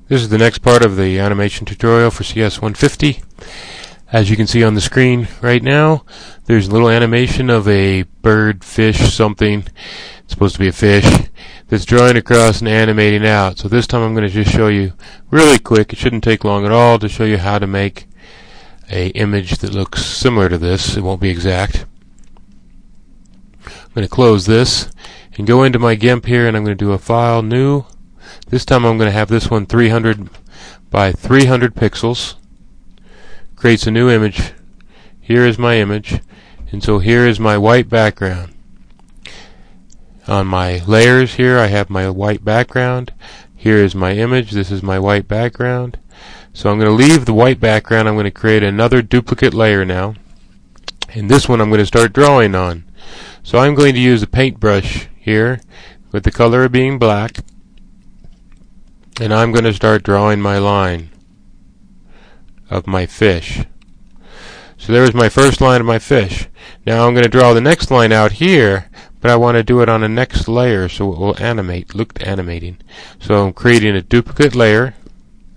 This is the next part of the animation tutorial for CS150. As you can see on the screen right now, there's a little animation of a bird, fish, something. It's supposed to be a fish that's drawing across and animating out. So this time I'm going to just show you really quick, it shouldn't take long at all, to show you how to make a image that looks similar to this. It won't be exact. I'm going to close this and go into my Gimp here, and I'm going to do a file, new. This time I'm going to have this one 300 by 300 pixels. Creates a new image. Here is my image, and so here is my white background. On my layers here I have my white background. Here is my image. This is my white background. So I'm going to leave the white background. I'm going to create another duplicate layer now, and this one I'm going to start drawing on. So I'm going to use a paintbrush here with the color being black, and I'm going to start drawing my line of my fish. So there's my first line of my fish. Now I'm going to draw the next line out here, but I want to do it on the next layer so it will animate, look animating. So I'm creating a duplicate layer,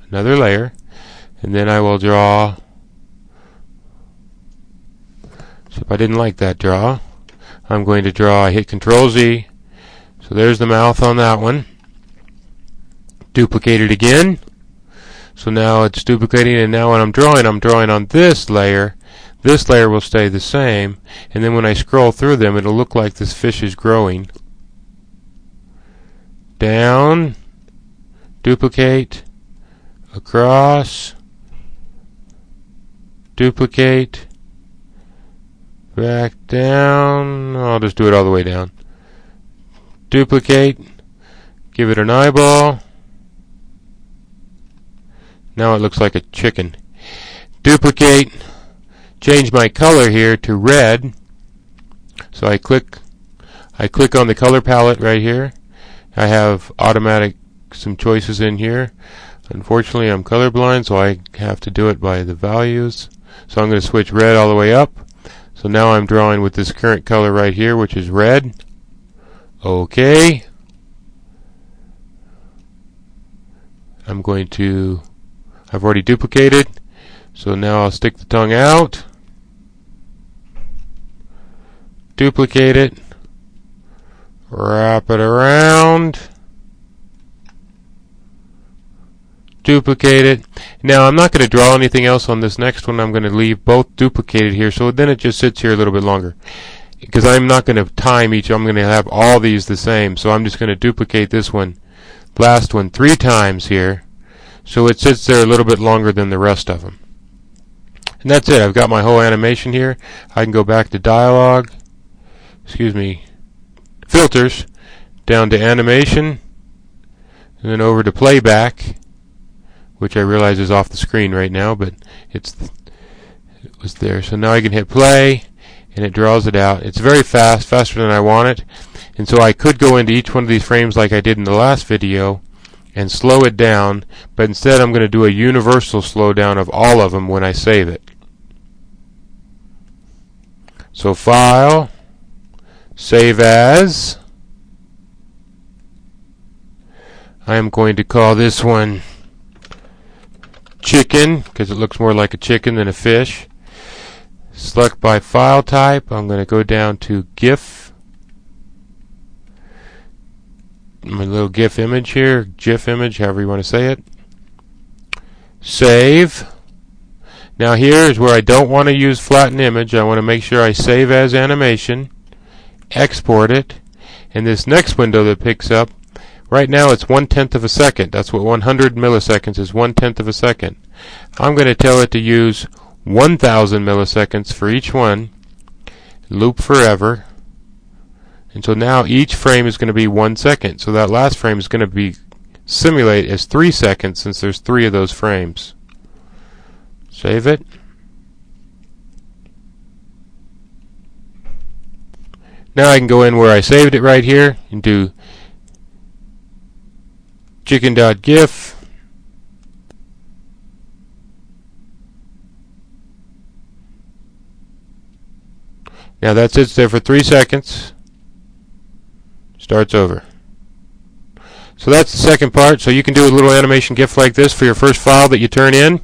another layer, and then I will draw. So if I didn't like that draw, I'm going to draw, I hit Control Z. So there's the mouth on that one. Duplicate it again. So now it's duplicating, and now when I'm drawing on this layer. This layer will stay the same, and then when I scroll through them, it'll look like this fish is growing. Down, duplicate, across, duplicate, back down. I'll just do it all the way down. Duplicate, give it an eyeball. Now it looks like a chicken. Duplicate, change my color here to red. So I click on the color palette right here. I have automatic some choices in here. Unfortunately I'm colorblind, so I have to do it by the values. So I'm going to switch red all the way up. So now I'm drawing with this current color right here, which is red. Okay. I've already duplicated, so now I'll stick the tongue out, duplicate it, wrap it around, duplicate it. Now I'm not going to draw anything else on this next one. I'm going to leave both duplicated here, so then it just sits here a little bit longer, because I'm not going to time each. I'm going to have all these the same, so I'm just going to duplicate this one, last one, 3 times here. So it sits there a little bit longer than the rest of them. And that's it. I've got my whole animation here. I can go back to dialog, filters, down to animation, and then over to playback, which I realize is off the screen right now, but it was there. So now I can hit play, and it draws it out. It's very fast, faster than I want it. And so I could go into each one of these frames like I did in the last video and slow it down, but instead I'm going to do a universal slowdown of all of them when I save it. So File, Save As. I am going to call this one Chicken, because it looks more like a chicken than a fish. Select by file type. I'm going to go down to GIF. My little GIF image here, GIF image, however you want to say it. Save. Now here is where I don't want to use flatten image. I want to make sure I save as animation, export it, and this next window that picks up, right now it's 1/10 of a second. That's what 100 milliseconds is, 1/10 of a second. I'm going to tell it to use 1,000 milliseconds for each one, loop forever. And so now each frame is going to be 1 second. So that last frame is going to be simulate as 3 seconds, since there's 3 of those frames. Save it. Now I can go in where I saved it right here and do chicken.gif. Now that sits there for 3 seconds. Starts over. So that's the second part. So you can do a little animation GIF like this for your first file that you turn in.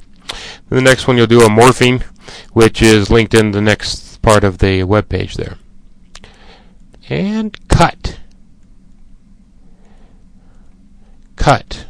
The next one you'll do a morphing, which is linked in the next part of the web page there. And cut. Cut.